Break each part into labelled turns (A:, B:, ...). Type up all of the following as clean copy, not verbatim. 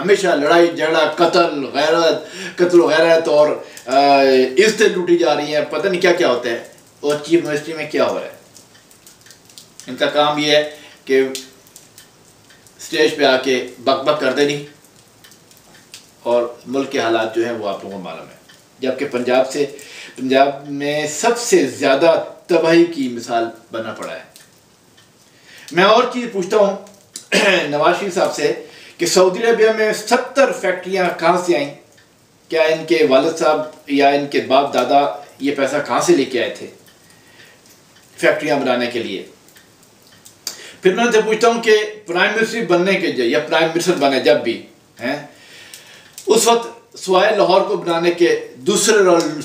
A: ہمیشہ لڑائی جھگڑا قتل غیرت اور عزتیں لوٹی جا رہی ہیں، پتہ نہیں کیا کیا ہوتا ہے، اور چیف منسٹری میں کیا ہو رہا ہے۔ ان کا کام یہ ہے کہ اسٹیج پہ آ کے بک بک کر دینی، اور ملک کے حالات جو ہیں وہ آپ لوگوں کو معلوم ہے، جبکہ پنجاب میں سب سے زیادہ تباہی کی مثال بننا پڑا ہے۔ میں اور چیز پوچھتا ہوں نواز شریف صاحب سے کہ سعودی عربیہ میں 70 فیکٹریاں کہاں سے آئیں؟ کیا ان کے والد صاحب یا ان کے باپ دادا یہ پیسہ کہاں سے لے کے آئے تھے فیکٹریاں بنانے کے لیے؟ پھر میں ان سے پوچھتا ہوں کہ پرائم منسٹر بننے کے یا پرائم منسٹر بنے جب بھی ہیں، اس وقت سوائے لاہور کو بنانے کے دوسرے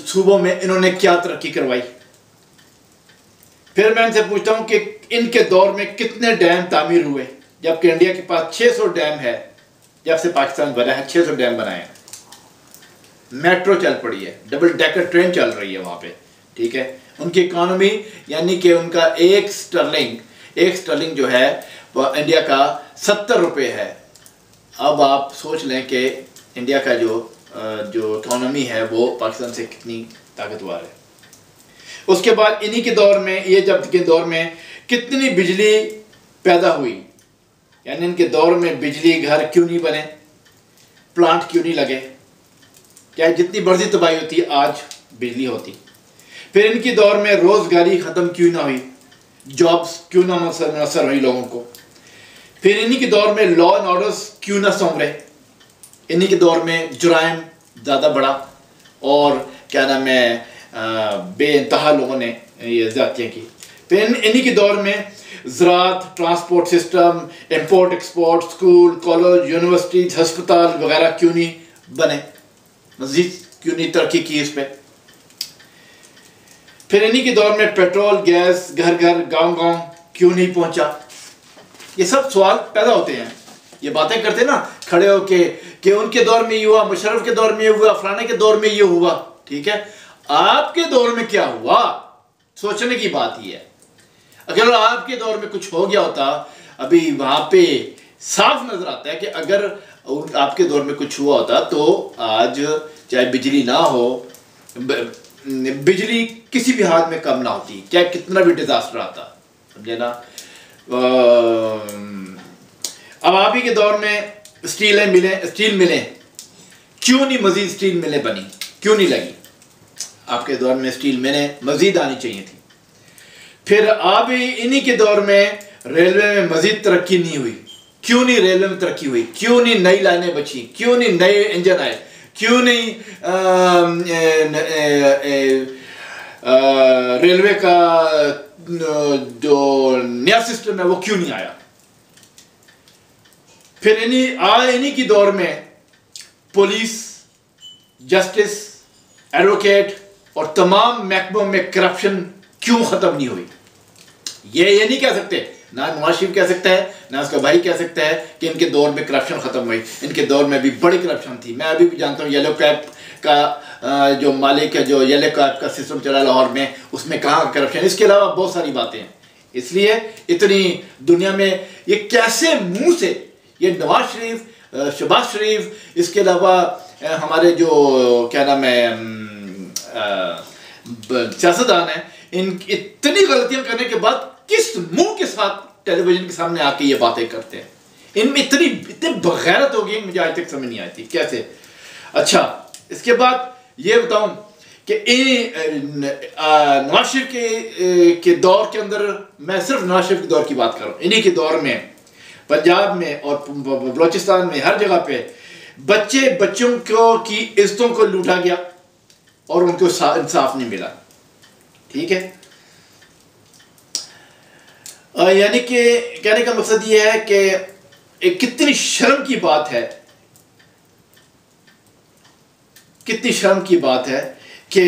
A: صوبوں میں انہوں نے کیا ترقی کروائی؟ پھر میں ان سے پوچھتا ہوں کہ ان کے دور میں کتنے ڈیم تعمیر ہوئے، جبکہ انڈیا کے پاس 600 ڈیم ہے، جب سے پاکستان بنا ہے 600 ڈیم بنائے ہیں، میٹرو چل پڑی ہے، ڈبل ڈیکر ٹرین چل رہی ہے وہاں پہ، ٹھیک ہے۔ ان کی اکانومی یعنی کہ ان کا ایک سٹرلنگ جو ہے وہ انڈیا کا 70 روپے ہے۔ اب آپ سوچ لیں کہ انڈیا کا جو اکانومی ہے وہ پاکستان سے کتنی طاقتور ہے۔ اس کے بعد انہی کے دور میں کتنی بجلی پیدا ہوئی، یعنی ان کے دور میں بجلی گھر کیوں نہیں بنے، پلانٹ کیوں نہیں لگے، کیا جتنی مرضی تباہی ہوتی آج بجلی ہوتی۔ پھر ان کے دور میں روزگاری ختم کیوں نہ ہوئی، جابس کیوں نہ میسر ہوئی لوگوں کو۔ پھر انہی کے دور میں لا اینڈ آرڈرز کیوں نہ سنورے، انہی کے دور میں جرائم زیادہ بڑھا، اور کیا نام ہے بے انتہا لوگوں نے یہ زیادتیاں کی۔ پھر انہی کے دور میں زراعت، transport system, import export, school, college, universities, ہسپتال وغیرہ کیوں نہیں بنے، مزید کیوں نہیں ترقی کی اس پہ۔ پھر انہی کے دور میں پیٹرول، گیس گھر گھر گاؤں گاؤں کیوں نہیں پہنچا۔ یہ سب سوال پیدا ہوتے ہیں، یہ باتیں کرتے ہیں نا کھڑے ہو کے کہ ان کے دور میں یہ ہوا، مشرف کے دور میں یہ ہوا، فلانے کے دور میں یہ ہوا، ٹھیک ہے۔ آپ کے دور میں کیا ہوا، سوچنے کی بات ہی ہے۔ اگر آپ کے دور میں کچھ ہو گیا ہوتا، ابھی وہاں پہ صاف نظر آتا ہے کہ اگر آپ کے دور میں کچھ ہوا ہوتا تو آج چاہے بجلی نہ ہو، بجلی کسی بھی حال میں کم نہ ہوتی، چاہے کتنا بھی ڈیزاسٹر آتا، سمجھے نا۔ اب آپ ہی کے دور میں اسٹیل ملیں کیوں نہیں مزید اسٹیل ملیں بنی، کیوں نہیں لگی؟ آپ کے دور میں اسٹیل ملیں مزید آنی چاہیے تھی۔ پھر آپ انہی کے دور میں ریلوے میں مزید ترقی نہیں ہوئی، کیوں نہیں ریلوے میں ترقی ہوئی، کیوں نہیں نئی لائنیں بچی، کیوں نہیں نئے انجن آئے، کیوں نہیں ریلوے کا جو نیا سسٹم ہے وہ کیوں نہیں آیا۔ پھر انہی کی دور میں پولیس، جسٹس، ایڈوکیٹ اور تمام محکموں میں کرپشن کیوں ختم نہیں ہوئی۔ یہ نہیں کہہ سکتے، نہ نواز شریف کہہ سکتا ہے، نہ اس کا بھائی کہہ سکتا ہے کہ ان کے دور میں کرپشن ختم ہوئی۔ ان کے دور میں بھی بڑی کرپشن تھی۔ میں ابھی بھی جانتا ہوں یلو کیب کا جو مالک ہے، جو یلو کیب کا سسٹم چلا لاہور میں، اس میں کہاں کرپشن۔ اس کے علاوہ بہت ساری باتیں ہیں۔ اس لیے اتنی دنیا میں یہ کیسے منہ سے یہ نواز شریف، شہباز شریف، اس کے علاوہ ہمارے جو کیا نام ہے سیاستدان ہیں، ان اتنی غلطیاں کرنے کے بعد کس منہ کے ساتھ ٹیلی ویژن کے سامنے آ کے یہ باتیں کرتے ہیں۔ ان میں اتنی بغیرت ہوگی، مجھے آج تک سمجھ نہیں آئی تھی کیسے۔ اچھا، اس کے بعد یہ بتاؤں کہ نواز شریف کے دور کے اندر، میں صرف نواز شریف کے دور کی بات کر رہا ہوں، انہی کے دور میں پنجاب میں اور بلوچستان میں ہر جگہ پہ بچوں کی عزتوں کو لوٹا گیا اور ان کو انصاف نہیں ملا، ٹھیک ہے۔ یعنی کہ کہنے کا مقصد یہ ہے کہ ایک کتنی شرم کی بات ہے، کتنی شرم کی بات ہے کہ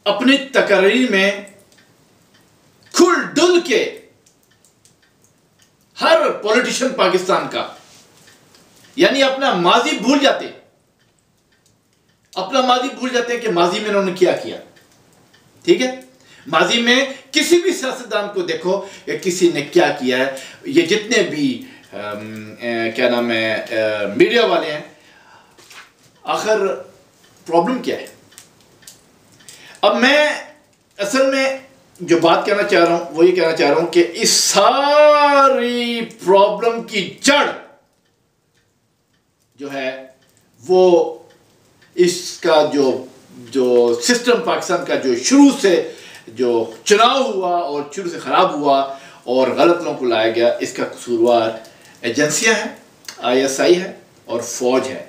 A: اپنی تقریر میں کھل ڈل کے ہر پولیٹیشن پاکستان کا، یعنی اپنا ماضی بھول جاتے ہیں کہ ماضی میں انہوں نے کیا کیا، ٹھیک ہے۔ ماضی میں کسی بھی سیاستدان کو دیکھو کہ کسی نے کیا کیا ہے، یہ جتنے بھی کیا نام ہے میڈیا والے ہیں. آخر پرابلم کیا ہے؟ اب میں اصل میں جو بات کہنا چاہ رہا ہوں وہ یہ کہنا چاہ رہا ہوں کہ اس ساری پرابلم کی جڑ جو ہے وہ اس کا جو سسٹم پاکستان کا جو شروع سے جو چناؤ ہوا اور شروع سے خراب ہوا اور غلط لوگوں کو لایا گیا، اس کا قصوروار ایجنسیاں ہیں، ISI ہے اور فوج ہے،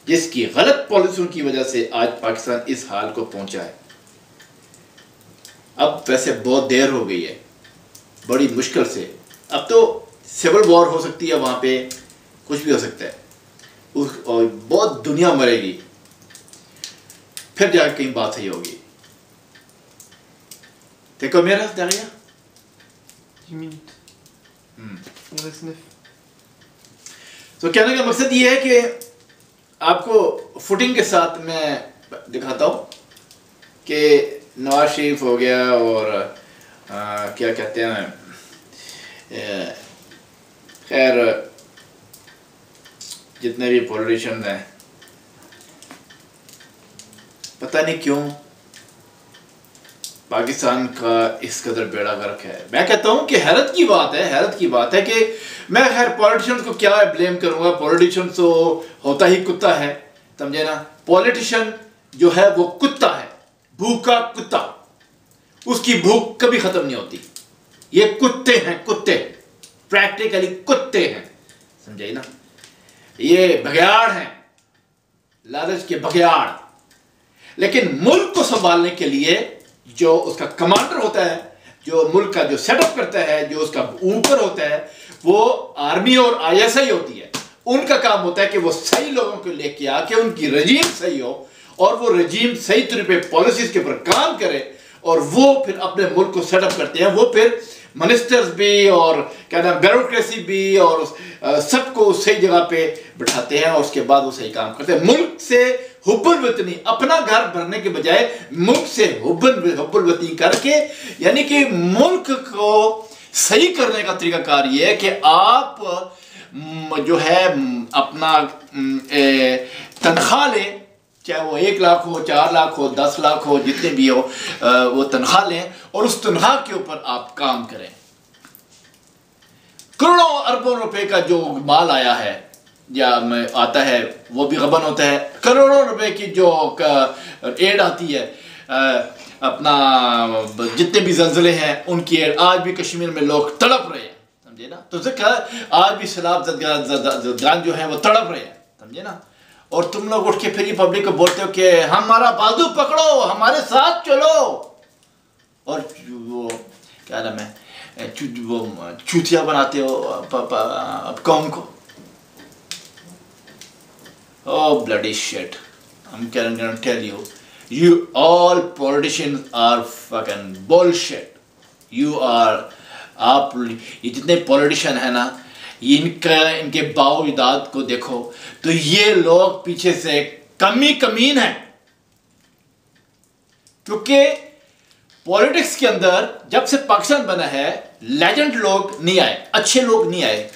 A: جس کی غلط پالیسیوں کی وجہ سے آج پاکستان اس حال کو پہنچا ہے. اب ویسے بہت دیر ہو گئی ہے، بڑی مشکل سے. اب تو سول وار ہو سکتی ہے، وہاں پہ کچھ بھی ہو سکتا ہے، اور بہت دنیا مرے گی، پھر جا کے کہیں بات صحیح ہوگی. دیکھو میرا داغیا تو کہنے کا مقصد یہ ہے کہ آپ کو فوٹنگ کے ساتھ میں دکھاتا ہوں کہ نواز شریف ہو گیا اور کیا کہتے ہیں خیر جتنے بھی پولیٹیشنز ہیں، پتہ نہیں کیوں پاکستان کا اس قدر بیڑا غرق ہے. میں کہتا ہوں کہ حیرت کی بات ہے کہ میں خیر پولیٹیشنز کو کیا بلیم کروں گا، پولیٹیشن تو ہوتا ہی کتا ہے، سمجھے نا. پولیٹیشن جو ہے وہ کتا ہے، بھوکا کتا، اس کی بھوک کبھی ختم نہیں ہوتی. یہ کتے ہیں، کتے پریکٹیکلی کتے ہیں، سمجھے نا. یہ بگیاڑ ہیں، لالچ کے بگیاڑ. لیکن ملک کو سنبھالنے کے لیے جو اس کا کمانڈر ہوتا ہے، جو ملک کا جو سیٹ اپ کرتا ہے، جو اس کا اوپر ہوتا ہے، وہ آرمی اور ISI ہوتی ہے. ان کا کام ہوتا ہے کہ وہ صحیح لوگوں کو لے کے آ کے ان کی رجیم صحیح ہو اور وہ رجیم صحیح طریقے پہ پالیسیز کے اوپر کام کرے، اور وہ پھر اپنے ملک کو سیٹ اپ کرتے ہیں. وہ پھر منسٹرز بھی اور کیا نام بیوروکریسی بھی اور سب کو صحیح جگہ پہ بٹھاتے ہیں، اور اس کے بعد وہ صحیح کام کرتے ہیں. ملک سے حب الوطنی، اپنا گھر بھرنے کے بجائے ملک سے حب الوطنی کر کے، یعنی کہ ملک کو صحیح کرنے کا طریقہ کار یہ ہے کہ آپ جو ہے اپنا تنخواہ لیں، چاہے وہ 1 لاکھ ہو، 4 لاکھ ہو، 10 لاکھ ہو، جتنے بھی ہو، وہ تنخواہ لیں اور اس تنخواہ کے اوپر آپ کام کریں. کروڑوں اربوں روپے کا جو مال آیا ہے یا آتا ہے وہ بھی غبن ہوتا ہے. کروڑوں روپے کی جو ایڈ آتی ہے، اپنا جتنے بھی زلزلے ہیں ان کی ایڈ، آج بھی کشمیر میں لوگ تڑپ رہے ہیں، سمجھے نا. تو آج بھی سیلاب زدگان جو ہیں وہ تڑپ رہے ہیں، سمجھے نا. اور تم لوگ اٹھ کے پھر یہ پبلک کو بولتے ہو کہ ہمارا بازو پکڑو، ہمارے ساتھ چلو، اور وہ کیا نام ہے وہ چوتیا بناتے ہو قوم کو. Oh bloody shit. I'm gonna tell you, you all politicians are fucking bullshit. You are, آپ یہ جتنے پولیٹیشن ہیں نا، ان کے باؤ اجداد کو دیکھو تو یہ لوگ پیچھے سے کمین ہیں. کیونکہ پولیٹکس کے اندر جب سے پاکستان بنا ہے، لیجنڈ لوگ نہیں آئے، اچھے لوگ نہیں آئے.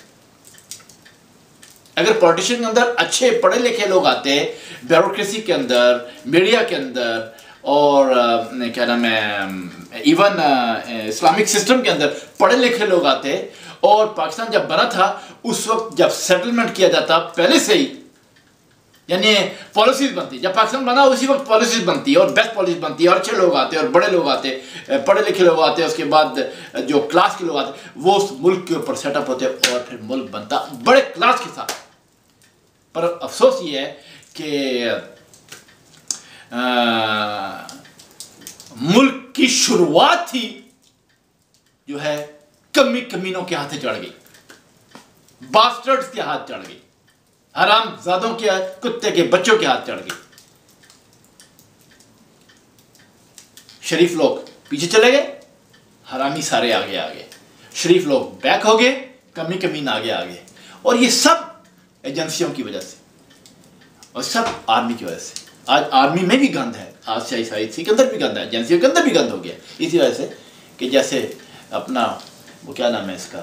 A: اگر پولیٹیشن کے اندر اچھے پڑھے لکھے لوگ آتے، بیوروکریسی کے اندر، میڈیا کے اندر، اور کیا نام ہے ایون اسلامک سسٹم کے اندر پڑھے لکھے لوگ آتے، اور پاکستان جب بنا تھا اس وقت جب سیٹلمنٹ کیا جاتا پہلے سے ہی، یعنی پالیسیز بنتی، جب پاکستان بنا اسی وقت پالیسیز بنتی اور بیسٹ پالیسی بنتی اور اچھے لوگ آتے اور بڑے لوگ آتے، پڑھے لکھے لوگ آتے، اس کے بعد جو کلاس کے لوگ آتے وہ اس ملک کے اوپر سیٹ اپ ہوتے اور پھر ملک بنتا بڑے کلاس کے ساتھ. پر افسوس یہ ہے کہ ملک کی شروعات تھی جو ہے کمینوں کے ہاتھ چڑھ گئی، باسٹرڈز کے ہاتھ چڑھ گئی، حرام زادوں کے، کتے کے بچوں کے ہاتھ چڑھ گئی. شریف لوگ پیچھے چلے گئے، حرامی سارے آگے. شریف لوگ بیک ہو گئے، کمین آگے. اور یہ سب ایجنسیوں کی وجہ سے اور سب آرمی کی وجہ سے. آج آرمی میں بھی گند ہے، آج ISI کے اندر بھی گند ہے، ایجنسیوں کے اندر بھی گند ہو گیا، اسی وجہ سے کہ جیسے اپنا وہ کیا نام ہے اس کا